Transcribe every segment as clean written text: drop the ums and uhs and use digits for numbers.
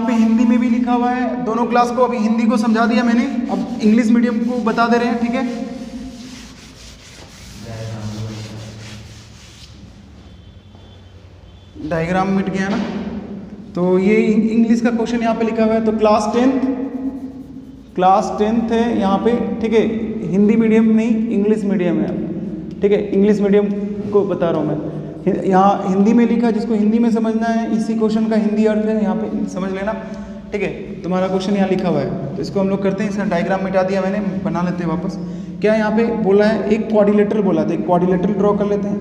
यहाँ पे हिंदी में भी लिखा हुआ है। दोनों क्लास को अभी हिंदी को समझा दिया मैंने, अब इंग्लिश मीडियम को बता दे रहे हैं, ठीक है। डायग्राम मिट गया ना, तो ये इंग्लिश का क्वेश्चन यहाँ पे लिखा हुआ है। तो क्लास टेंथ है यहाँ पे, ठीक है। हिंदी मीडियम नहीं, इंग्लिश मीडियम है, ठीक है। इंग्लिश मीडियम को बता रहा हूँ मैं। यहाँ हिंदी में लिखा, जिसको हिंदी में समझना है, इसी क्वेश्चन का हिंदी अर्थ है, यहाँ पे समझ लेना, ठीक है। तुम्हारा क्वेश्चन यहाँ लिखा हुआ है, तो इसको हम लोग करते हैं। इसका डायग्राम मिटा दिया मैंने, बना लेते हैं वापस। क्या यहाँ पे बोला है, एक क्वाड्रिलेटरल बोला था, एक क्वाड्रिलेटरल ड्रॉ कर लेते हैं।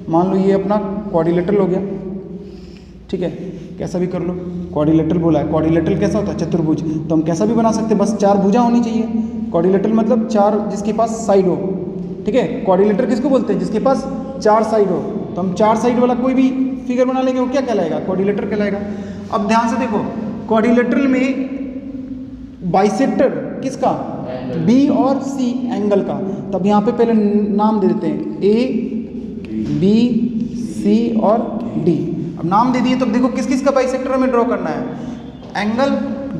मान लो ये अपना क्वाड्रिलेटरल हो गया, ठीक है। कैसा भी कर लो, क्वाड्रिलेटरल बोला है। क्वाड्रिलेटरल कैसा होता है, चतुर्भुज। तो हम कैसा भी बना सकते हैं, बस 4 भुजा होनी चाहिए। क्वाड्रिलेटरल मतलब 4, जिसके पास साइड हो, ठीक है। क्वाड्रिलेटरल किसको बोलते हैं, जिसके पास 4 साइड हो। तो हम 4 साइड वाला कोई भी फिगर बना लेंगे, वो क्या कहलाएगा, क्वाड्रिलेटरल कहलाएगा। अब ध्यान से देखो, क्वाड्रिलेटरल में बाइसेक्टर किसका, बी और सी एंगल का। तब यहाँ पे पहले नाम दे देते हैं, ए बी सी और डी। अब नाम दे दिए, तो देखो किस किस का बाइसेक्टर हमें ड्रॉ करना है, एंगल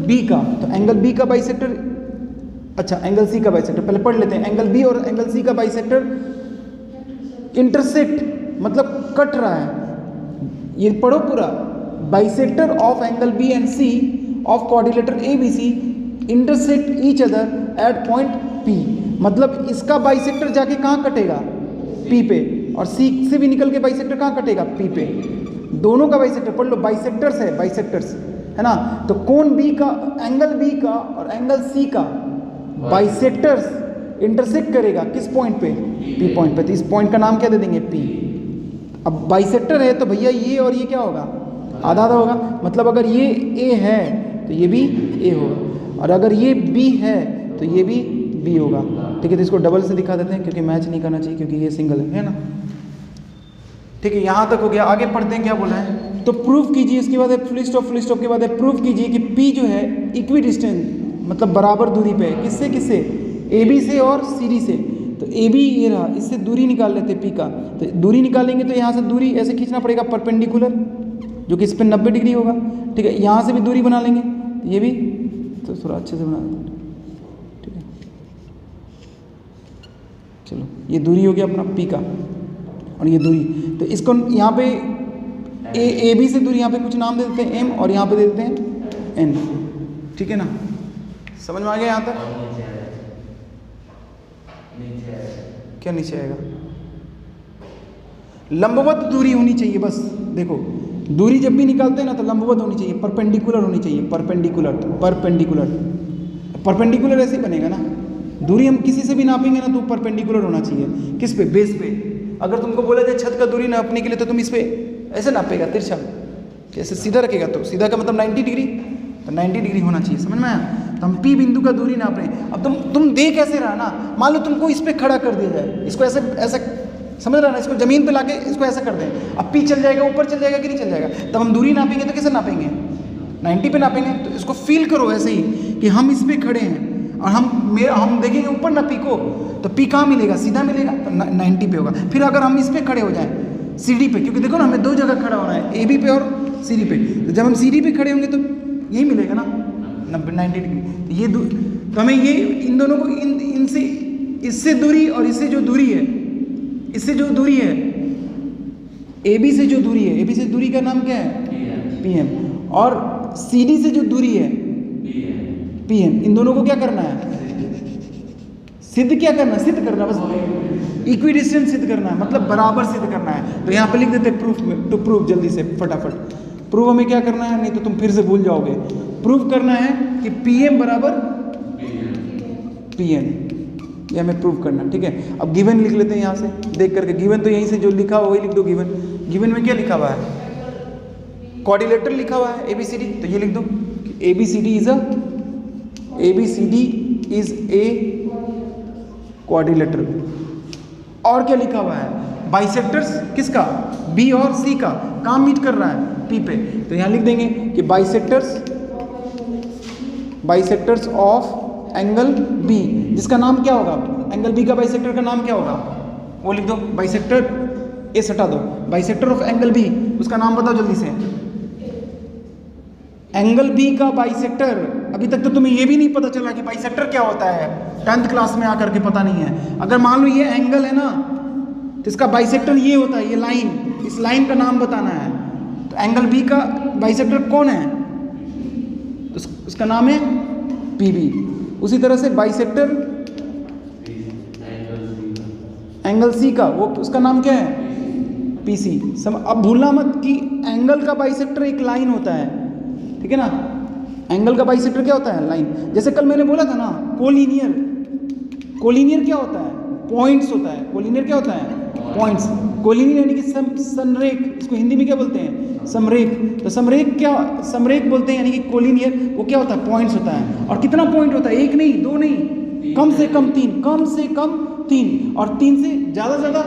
बी का। तो एंगल बी का बाइसेक्टर, अच्छा एंगल सी का बाइसेक्टर पहले पढ़ लेते हैं। एंगल बी और एंगल सी का बाइसेक्टर इंटरसेक्ट मतलब कट रहा है, ये पढ़ो पूरा। Bisector of angle B and C of quadrilateral A B C intersect each other at point P. मतलब इसका बाइसेक्टर जाके कहाँ कटेगा, पी पे, और सी से भी निकल के बाइसेक्टर कहाँ कटेगा, पी पे। दोनों का बाइसेक्टर पढ़ लो, बाइसेक्टर्स है, बाइसेक्टर्स है ना। तो कोण बी का, एंगल बी का और एंगल सी का बाइसेक्टर्स इंटरसेक्ट करेगा किस पॉइंट पे, पी पॉइंट पे। तो इस पॉइंट का नाम क्या दे देंगे, पी। अब बाइसेक्टर है तो भैया ये और ये क्या होगा, आधा आधा होगा। मतलब अगर ये ए है तो ये भी ए होगा, और अगर ये बी है तो ये भी बी होगा, ठीक है। तो इसको डबल से दिखा देते हैं, क्योंकि मैच नहीं करना चाहिए, क्योंकि ये सिंगल है ना, ठीक है। यहाँ तक हो गया। आगे पढ़ते हैं, क्या बोला है। तो प्रूफ कीजिए, इसके बाद है फुल स्टॉप के बाद है प्रूफ कीजिए कि पी जो है इक्वी डिस्टेंस मतलब बराबर दूरी पे है, किससे किससे, ए बी से और सी डी से। तो ए बी ये रहा, इससे दूरी निकाल लेते हैं पी का। तो दूरी निकालेंगे तो यहाँ से दूरी ऐसे खींचना पड़ेगा परपेंडिकुलर, जो कि इस पर 90 डिग्री होगा, ठीक है। यहाँ से भी दूरी बना लेंगे, तो ये भी तो थोड़ा अच्छे से बना देते हैं, ठीक है। चलो ये दूरी हो गया अपना पी का, और ये दूरी। तो इसको यहाँ पे ए बी से दूरी, यहाँ पे कुछ नाम दे देते हैं एम, और यहाँ पे दे देते हैं एन, ठीक है ना। समझ में आ गया यहाँ तक, क्या नीचे आएगा, लंबवत दूरी होनी चाहिए बस। देखो दूरी जब भी निकालते हैं ना, तो लंबवत होनी चाहिए, परपेंडिकुलर होनी चाहिए, परपेंडिकुलर ऐसे ही बनेगा ना। दूरी हम किसी से भी नापेंगे ना, तो परपेंडिकुलर होना चाहिए, किस पे, बेस पे। अगर तुमको बोला जाए छत का दूरी नापने के लिए, तो तुम इस पे ऐसे नापेगा, तिरछा, कैसे सीधा रखेगा, तो सीधा का मतलब 90 डिग्री, तो 90 डिग्री होना चाहिए, समझ में आया। तो हम पी बिंदु का दूरी नाप रहे हैं। अब तुम दे कैसे रहा ना, मान लो तुमको इस पे खड़ा कर दिया जाए, इसको ऐसे ऐसे, समझ रहा ना, इसको जमीन पे लाके इसको ऐसा कर दें। अब पी चल जाएगा, ऊपर चल जाएगा कि नहीं चल जाएगा। तब हम दूरी नापेंगे तो कैसे नापेंगे, 90 पे नापेंगे। तो इसको फील करो ऐसे ही कि हम इस पे खड़े हैं, और हम देखेंगे ऊपर ना पी को, तो पी कहाँ मिलेगा, सीधा मिलेगा, तो 90 पे होगा। फिर अगर हम इस पे खड़े हो जाएं, सीढ़ी पे, क्योंकि देखो ना हमें 2 जगह खड़ा होना है, ए बी पे और सीढ़ी पे। तो जब हम सीढ़ी पे खड़े होंगे तो यही मिलेगा ना, 90 डिग्री। तो ये तो हमें ये इन दोनों को इनसे, इससे दूरी और इससे जो दूरी है, इससे जो दूरी है ए बी से जो दूरी है, ए बी से दूरी का नाम क्या है, पी एम, और सी डी से जो दूरी है पी एम। इन दोनों को क्या करना है, सिद्ध क्या करना है, सिद्ध करना, बस इक्वी डिस्टेंस सिद्ध करना है, मतलब बराबर सिद्ध करना है। तो यहाँ पे लिख देते हैं प्रूफ में, टू प्रूफ, जल्दी से फटाफट। प्रूफ हमें क्या करना है, नहीं तो तुम फिर से भूल जाओगे। प्रूफ करना है कि पी एम बराबर पी एन, ये हमें प्रूफ करना, ठीक है। अब गिवन लिख लेते हैं यहाँ से देख करके। गिवन तो यहीं से जो लिखा हुआ वही लिख दो। गिवन में क्या लिखा हुआ है, क्वाड्रिलेटरल लिखा हुआ है ABCD, तो ये लिख दो ABCD इज ए क्वाड्रिलेटरल। और क्या लिखा हुआ है, बाइसेक्टर्स किसका, बी और सी का, काम मीट कर रहा है पी पे। तो यहाँ लिख देंगे कि बाइसेक्टर्स ऑफ एंगल बी, जिसका नाम क्या होगा, एंगल बी का बाइसेक्टर का नाम क्या होगा, वो लिख दो। बाइसेक्टर ए हटा दो, बाइसेक्टर ऑफ एंगल बी, उसका नाम बताओ जल्दी से, एंगल बी का बाइसेक्टर, अभी तक तो तुम्हें ये भी नहीं पता चला कि बाइसेक्टर क्या होता है, 10th क्लास में आकर के पता नहीं है। अगर मान लो ये एंगल है ना, तो इसका बाइसेक्टर ये होता है, ये लाइन, इस लाइन का नाम बताना है। तो एंगल बी का बाइसेक्टर कौन है? तो उसका नाम है पीबी। उसी तरह से बाइसेक्टर एंगल सी का, वो उसका नाम क्या है? पीसी। अब भूलना मत कि एंगल का बाइसेक्टर एक लाइन होता है, ठीक है ना। एंगल का बाइसेक्टर क्या होता है? लाइन। जैसे कल मैंने बोला था ना, कोलिनियर, कोलिनियर क्या होता है? पॉइंट्स होता है। कोलिनियर क्या होता है? पॉइंट्स। कोलिनियर यानी कि संरेख, इसको हिंदी में क्या बोलते हैं? समरेख। तो समरेख क्या, समरेख बोलते हैं, यानी कि कोलिनियर वो क्या होता है? पॉइंट्स होता है। और कितना पॉइंट होता है? एक नहीं, दो नहीं, कम से कम तीन, कम से कम तीन, और तीन से ज़्यादा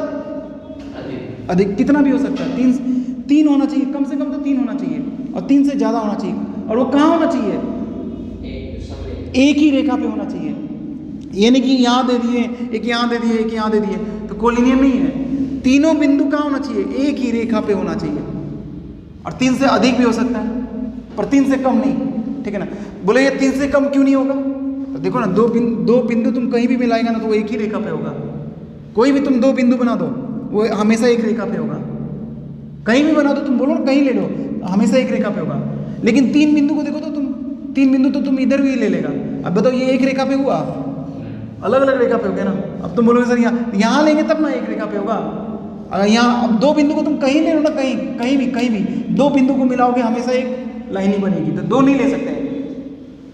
अधिक कितना भी हो सकता है। तीन होना चाहिए, कम से कम तो तीन होना चाहिए, और तीन से ज़्यादा होना चाहिए। और वो कहाँ होना चाहिए? एक ही रेखा पे होना चाहिए। ये नहीं कि यहाँ दे दिए, एक यहाँ दे दिए, एक यहाँ दे दिए, तो कोलिनियर नहीं है। तीनों बिंदु कहाँ होना चाहिए? एक ही रेखा पे होना चाहिए। और तीन से अधिक भी हो सकता है, पर तीन से कम नहीं, ठीक है ना। बोले ये तीन से कम क्यों नहीं होगा? तो देखो ना, दो बिंदु तुम कहीं भी मिलाएगा ना, तो वो एक ही रेखा पे होगा। कोई भी तुम दो बिंदु बना दो, वो हमेशा एक रेखा पे होगा। कहीं भी बना दो, तुम बोलो कहीं ले लो, हमेशा एक रेखा पे होगा। लेकिन तीन बिंदु को देखो तो तीन बिंदु तो तुम इधर भी ले लेगा। अब बताओ, ये एक रेखा पे हुआ? अलग अलग रेखा पे हो गया ना। अब तुम बोलोगे सर यहाँ लेंगे तब ना एक रेखा पे होगा। अगर यहाँ अब दो बिंदु को तुम कहीं ले लो ना, कहीं भी दो बिंदु को मिलाओगे, हमेशा एक लाइन ही बनेगी। तो दो नहीं ले सकते,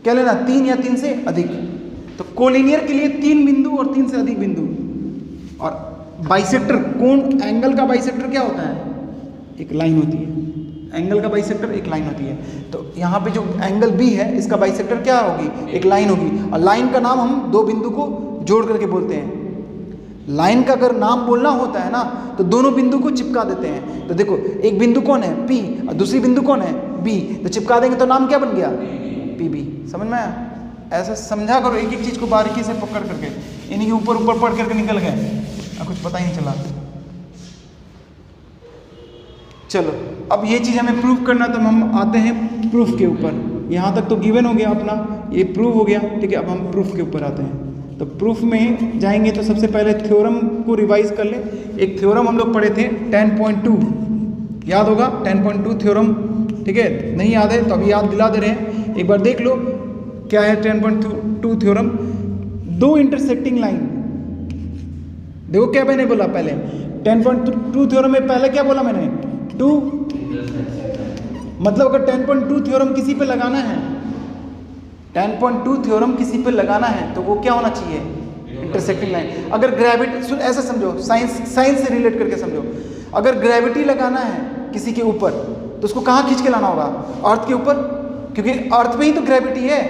क्या लेना? तीन या तीन से अधिक। तो कोलिनियर के लिए तीन बिंदु और तीन से अधिक बिंदु। और बाइसेक्टर, कोण एंगल का बाइसेक्टर क्या होता है? एक लाइन होती है। एंगल का बाइसेक्टर एक लाइन होती है। तो यहाँ पे जो एंगल बी है, इसका बाइसेक्टर क्या होगी? एक लाइन होगी। और लाइन का नाम हम दो बिंदु को जोड़ करके बोलते हैं। लाइन का अगर नाम बोलना होता है ना, तो दोनों बिंदु को चिपका देते हैं। तो देखो, एक बिंदु कौन है? पी, और दूसरी बिंदु कौन है? बी। तो चिपका देंगे तो नाम क्या बन गया? पीबी। समझ में आया? ऐसा समझा करो, एक एक चीज को बारीकी से पकड़ करके, यानी कि ऊपर ऊपर पढ़ करके निकल गए, कुछ पता ही नहीं चला। चलो, अब ये चीज़ हमें प्रूफ करना, तो हम आते हैं प्रूफ के ऊपर। यहाँ तक तो गिवन हो गया अपना, ये प्रूफ हो गया, ठीक है। अब हम प्रूफ के ऊपर आते हैं। तो प्रूफ में जाएंगे तो सबसे पहले थ्योरम को रिवाइज कर ले। एक थ्योरम हम लोग पढ़े थे 10.2, याद होगा 10.2 थ्योरम, ठीक है। नहीं याद है तो अभी याद दिला दे रहे हैं, एक बार देख लो क्या है 10.2 थ्योरम। दो इंटरसेक्टिंग लाइन, देखो क्या मैंने बोला पहले 10.2 थ्योरम में, पहले क्या बोला मैंने? टू, मतलब अगर 10.2 थ्योरम किसी पे लगाना है, 10.2 थ्योरम किसी पे लगाना है, तो वो क्या होना चाहिए? Intersecting line. अगर ग्रेविटी, ऐसा समझो, साइंस से रिलेट करके समझो, अगर ग्रेविटी लगाना है किसी के ऊपर, तो उसको कहाँ खींच के लाना होगा? अर्थ के ऊपर, क्योंकि अर्थ पे ही तो ग्रेविटी है।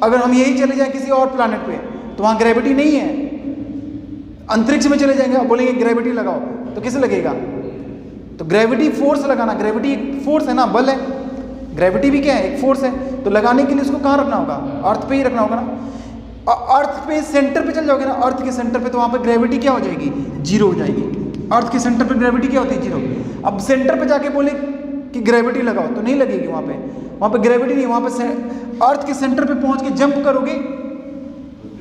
अगर हम यही चले जाएं किसी और प्लैनेट पे, तो वहाँ ग्रेविटी नहीं है। अंतरिक्ष में चले जाएंगे और बोलेंगे ग्रेविटी लगाओ, तो किसे लगेगा? तो ग्रेविटी फोर्स लगाना, ग्रेविटी एक फोर्स है ना, बल है। ग्रेविटी भी क्या है? एक फोर्स है। तो लगाने के लिए उसको कहाँ रखना होगा? अर्थ पे ही रखना होगा ना। अर्थ पे सेंटर पे चल जाओगे ना, अर्थ के सेंटर पे, तो वहाँ पे ग्रेविटी क्या हो जाएगी? जीरो हो जाएगी। अर्थ के सेंटर पे ग्रेविटी क्या होती है? जीरो। अब सेंटर पे जाके बोले कि ग्रेविटी लगाओ, तो नहीं लगेगी वहाँ पे ग्रेविटी नहीं। वहाँ पे अर्थ के सेंटर पे पहुँच के जंप करोगे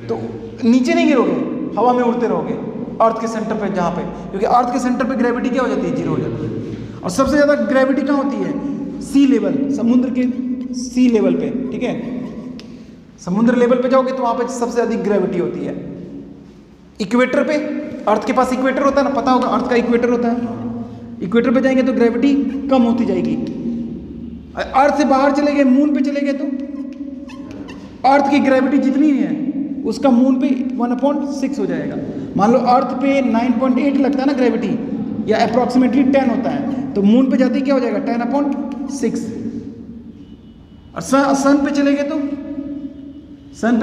तो नीचे नहीं गिरोगे, हवा में उड़ते रहोगे अर्थ के सेंटर पे, जहाँ पे, क्योंकि अर्थ के सेंटर पे ग्रेविटी क्या हो जाती है? जीरो हो जाती है। और सबसे ज़्यादा ग्रेविटी कहाँ होती है? सी लेवल, समुद्र के सी लेवल पे, ठीक है। समुद्र लेवल पे जाओगे तो वहाँ पे सबसे अधिक ग्रेविटी होती है। इक्वेटर पे, अर्थ के पास इक्वेटर होता है ना, पता होगा अर्थ का इक्वेटर होता है। इक्वेटर पे जाएंगे तो ग्रेविटी कम होती जाएगी। अर्थ से बाहर चले गए, मून पे चले गए, तो अर्थ की ग्रेविटी जितनी है उसका मून पे 1/6 हो जाएगा। मान लो अर्थ पे 9.8 लगता है ना ग्रेविटी, या अप्रॉक्सीमेटली 10 होता है, तो मून पे जाते ही क्या हो जाएगा? 10/6। और सन पे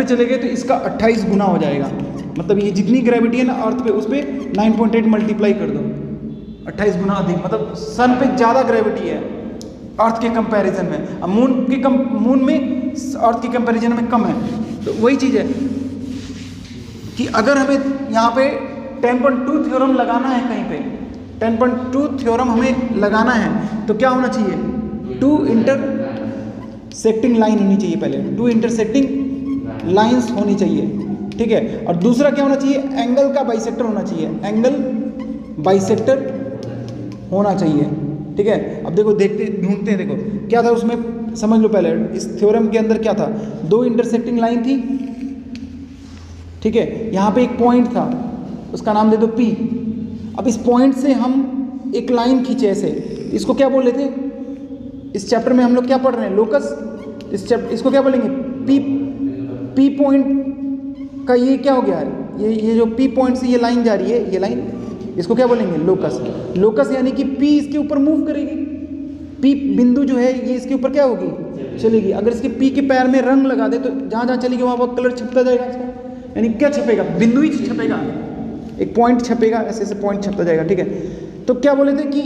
चले गए तो इसका 28 गुना हो जाएगा। मतलब ये जितनी ग्रेविटी है ना अर्थ पे, उस पर 9.8 मल्टीप्लाई कर दो, 28 गुना अधिक। मतलब सन पे ज़्यादा ग्रेविटी है अर्थ के कंपैरिजन में। अब मून में अर्थ के कंपैरिजन में कम है। तो वही चीज़ है कि अगर हमें यहाँ पे 10.2 थ्योरम लगाना है कहीं पे, 10.2 थ्योरम हमें लगाना है, तो क्या होना चाहिए? 2 इंटर सेक्टिंग लाइन होनी चाहिए पहले, 2 इंटरसेक्टिंग लाइंस होनी चाहिए, ठीक है। और दूसरा क्या होना चाहिए, एंगल का बाइसेक्टर होना चाहिए, एंगल बाइसेक्टर होना चाहिए, ठीक है। अब देखो देखते ढूंढते हैं, देखो क्या था उसमें, समझ लो पहले इस थ्योरम के अंदर क्या था, 2 इंटरसेक्टिंग लाइन थी, ठीक है। यहाँ पे एक पॉइंट था, उसका नाम दे दो P। अब इस पॉइंट से हम एक लाइन खींचे ऐसे, इसको क्या बोल रहे थे, इस चैप्टर में हम लोग क्या पढ़ रहे हैं, लोकस। इस चैप्टर इसको क्या बोलेंगे, P पॉइंट का ये क्या हो गया है, ये जो P पॉइंट से ये लाइन जा रही है, ये लाइन, इसको क्या बोलेंगे, लोकस। लोकस यानी कि P इसके ऊपर मूव करेगी, P बिंदु जो है ये इसके ऊपर क्या होगी, चलेगी। अगर इसके P के पैर में रंग लगा दे तो जहाँ जहाँ चलेगी वहाँ वहाँ कलर छपता जाएगा इसका, यानी क्या छपेगा, बिंदु ही छपेगा, एक पॉइंट छपेगा, ऐसे ऐसे पॉइंट छपता जाएगा, ठीक है। तो क्या बोले थे कि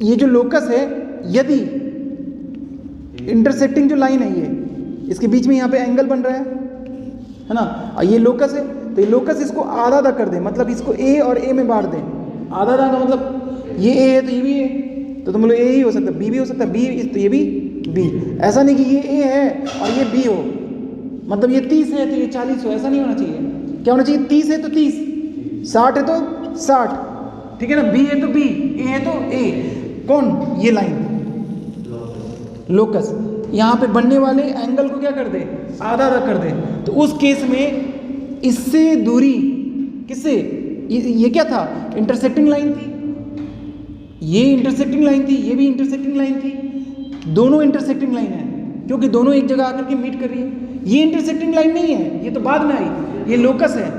ये जो लोकस है, यदि इंटरसेक्टिंग जो लाइन है ये, इसके बीच में यहाँ पे एंगल बन रहा है ना, और ये लोकस है, तो ये लोकस इसको आधा आधा कर दे, मतलब इसको A और A में बांट दें। आधा आधा का मतलब ये A है तो ये भी है, तो तुम लोग A ही हो सकता है, B भी हो सकता है, B तो ये भी B। ऐसा नहीं कि ये A है और ये B हो, मतलब ये 30 है तो ये 40 हो, ऐसा नहीं होना चाहिए। क्या होना चाहिए, 30 है तो 30, 60 है तो 60, ठीक है ना। B है तो B, A है तो A। कौन, ये लाइन लोकस। यहाँ पे बनने वाले एंगल को क्या कर दे, आधा आधा कर दे। तो उस केस में इससे दूरी किससे, ये क्या था, इंटरसेक्टिंग लाइन थी, ये इंटरसेक्टिंग लाइन थी, ये भी इंटरसेक्टिंग लाइन थी, दोनों इंटरसेक्टिंग लाइन है क्योंकि दोनों एक जगह आकर के मीट कर रही है। ये इंटरसेक्टिंग लाइन नहीं है, ये तो बाद में आई, ये लोकस है,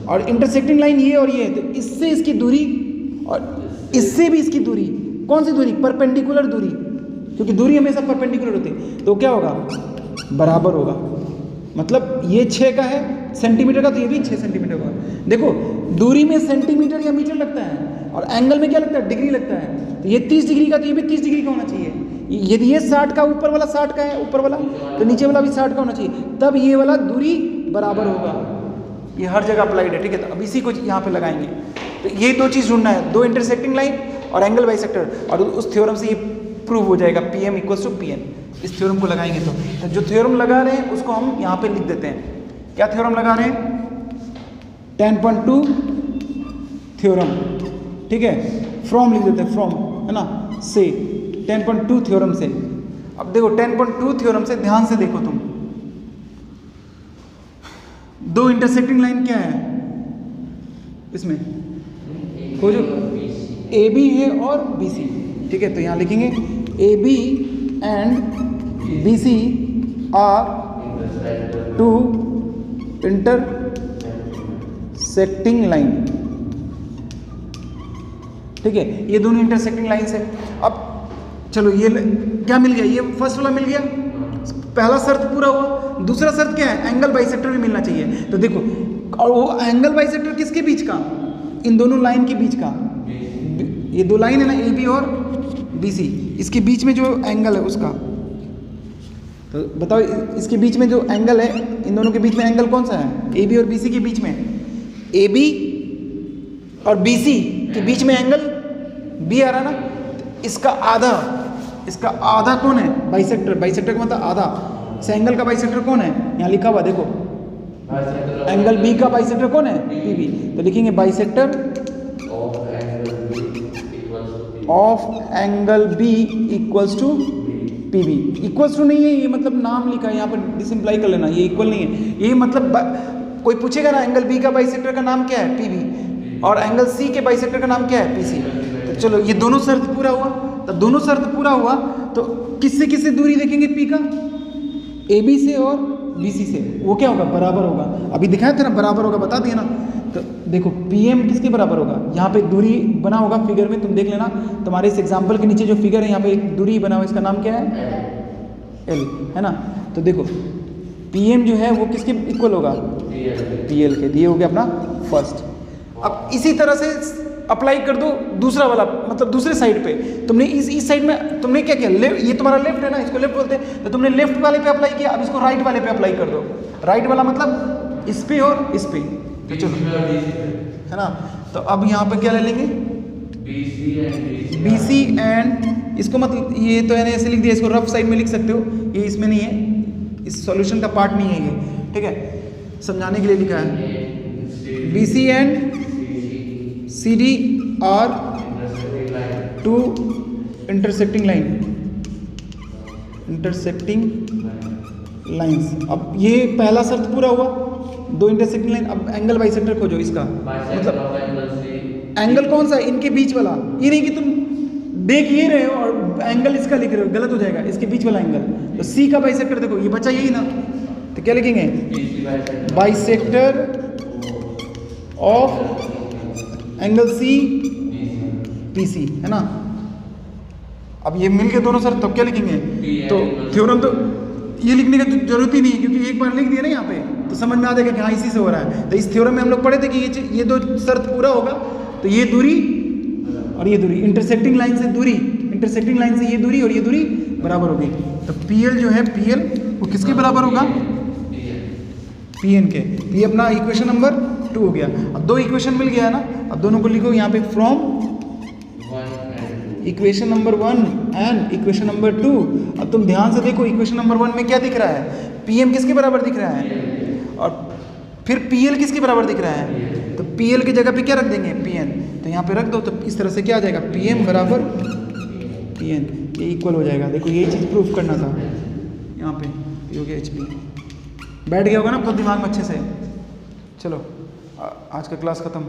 और इंटरसेक्टिंग लाइन ये और ये है। तो इससे इसकी दूरी और इससे भी इसकी दूरी, कौन सी दूरी, परपेंडिकुलर दूरी, क्योंकि दूरी हमेशा परपेंडिकुलर होती है, तो क्या होगा, बराबर होगा। मतलब ये 6 का है सेंटीमीटर का, तो ये भी 6 सेंटीमीटर का। देखो दूरी में सेंटीमीटर या मीटर लगता है, और एंगल में क्या लगता है, डिग्री लगता है। तो ये 30 डिग्री का, तो ये भी 30 डिग्री का होना चाहिए। यदि ये 60 का, ऊपर वाला 60 का है, ऊपर वाला, तो नीचे वाला भी 60 का होना चाहिए, तब ये वाला दूरी बराबर होगा। ये हर जगह अप्लाइड है, ठीक है। तो अब इसी को यहाँ पे लगाएंगे। तो ये 2 चीज़ ढूंढना है, 2 इंटरसेक्टिंग लाइन और एंगल बाइसेक्टर, और उस थ्योरम से ये प्रूव हो जाएगा, PM = PN। इस थ्योरम को लगाएंगे तो जो थ्योरम लगा रहे हैं उसको हम यहाँ पे लिख देते हैं। क्या थ्योरम लगा रहे हैं, 10.2 थ्योरम, ठीक है। फ्रॉम लिख देते हैं, फ्रॉम, है ना, से 10.2 थ्योरम से। अब देखो 10.2 थ्योरम से ध्यान से देखो तुम, 2 इंटरसेक्टिंग लाइन क्या है इसमें, खोजो, AB है और BC, ठीक है। तो यहाँ लिखेंगे AB and BC are 2 intersecting line, ठीक है। ये दोनों इंटरसेक्टिंग लाइंस है। अब चलो ये क्या मिल गया, ये फर्स्ट वाला मिल गया, पहला शर्त पूरा हुआ। दूसरा शर्त क्या है, एंगल बाइसेक्टर भी मिलना चाहिए। तो देखो, और वो एंगल बाइसेक्टर किसके बीच का, इन दोनों लाइन के बीच का, ये 2 लाइन है ना, AB और BC, इसके बीच में जो एंगल है उसका। तो बताओ इसके बीच में जो एंगल है, इन दोनों के बीच में एंगल कौन सा है, AB और BC के बीच में, AB और BC के बीच में एंगल B आ रहा ना, इसका आधा कौन है, बाइसेक्टर। बाइसेक्टर का मतलब आधा, इस एंगल का बाइसेक्टर कौन है, यहाँ लिखा हुआ देखो, एंगल B का बाइसेक्टर कौन है, PB। तो लिखेंगे bisector of angle B = PB। Equals to नहीं है ये, मतलब नाम लिखा है यहाँ पर, डिसिम्प्लाई कर लेना, ये इक्वल नहीं है। ये मतलब कोई पूछेगा ना, एंगल B का बाइसेक्टर का नाम क्या है, PB, और एंगल C के बाइसेक्टर का नाम क्या है, PC। तो चलो ये दोनों शर्त पूरा हुआ। तो दोनों शर्त पूरा हुआ तो किससे किससे दूरी देखेंगे P का, AB से और BC से, वो क्या होगा, बराबर होगा। अभी दिखाया था ना, बराबर होगा, बता दिया ना। तो देखो PM किसके बराबर होगा, यहाँ पे दूरी बना होगा फिगर में, तुम देख लेना, तुम्हारे इस एग्जाम्पल के नीचे जो फिगर है यहाँ पे एक दूरी बना हुआ, इसका नाम क्या है, L, है ना। तो देखो PM जो है वो किसके इक्वल होगा, PL के। ये हो गया अपना फर्स्ट। अब इसी तरह से अप्लाई कर दो दूसरा वाला, मतलब दूसरे साइड पे। तुमने इस साइड में तुमने क्या किया, ये तुम्हारा लेफ्ट है ना, इसको लेफ्ट बोलते हैं, तो तुमने लेफ्ट वाले पे अप्लाई किया। अब इसको राइट वाले पे अप्लाई कर दो। राइट वाला मतलब इस पे और इस पे, तो चलो, है ना। तो अब यहाँ पे क्या ले लेंगे, BC एंड इसको मतलब ये तो मैंने ऐसे लिख दिया, इसको रफ साइड में लिख सकते हो, ये इसमें नहीं है, इस सॉल्यूशन का पार्ट नहीं है ये, ठीक है, समझाने के लिए लिखा है। BC and CD are two intersecting lines. अब ये पहला शर्त पूरा हुआ, 2 इंटरसेक्टिंग लाइन। अब एंगल बाइसेक्टर खोजो इसका, मतलब एंगल कौन सा है, इनके बीच वाला, ये नहीं कि तुम देख ये रहे हो और एंगल इसका लिख रहे हो, गलत हो जाएगा, इसके बीच वाला एंगल। तो C का बाइसेक्टर देखो, ये बचा यही ना, तो क्या लिखेंगे, bisector of angle C PC, है ना। अब ये मिल के दोनों सर, तब क्या लिखेंगे, तो थ्योरम तो ये लिखने का जरूरत ही नहीं है, क्योंकि एक बार लिख दिया ना यहाँ पे तो समझ में आ जाएगा कि हाँ इसी से हो रहा है। तो इस थ्योरम में हम लोग पढ़े थे कि ये 2 शर्त पूरा होगा तो ये दूरी और ये दूरी, इंटरसेक्टिंग लाइन से दूरी, इंटरसेक्टिंग लाइन से ये दूरी और ये दूरी बराबर होगी। तो PL जो है, PL वो किसके बराबर होगा, PN के। तो ये अपना इक्वेशन नंबर 2 हो गया। अब 2 इक्वेशन मिल गया है ना, अब दोनों को लिखो यहाँ पे, from equation number 1 and equation number 2। अब तुम ध्यान से देखो, इक्वेशन नंबर 1 में क्या दिख रहा है, PM किसके बराबर दिख रहा है, और फिर PL किसके बराबर दिख रहा है, तो PL की जगह पे क्या रख देंगे, PN। तो यहाँ पे रख दो, तो इस तरह से क्या आ जाएगा, PM बराबर PN, ये इक्वल हो जाएगा। देखो ये चीज़ प्रूफ करना था यहाँ पे, ये हो गया HP। बैठ गया होगा ना अब तो दिमाग में अच्छे से। चलो आज का क्लास ख़त्म।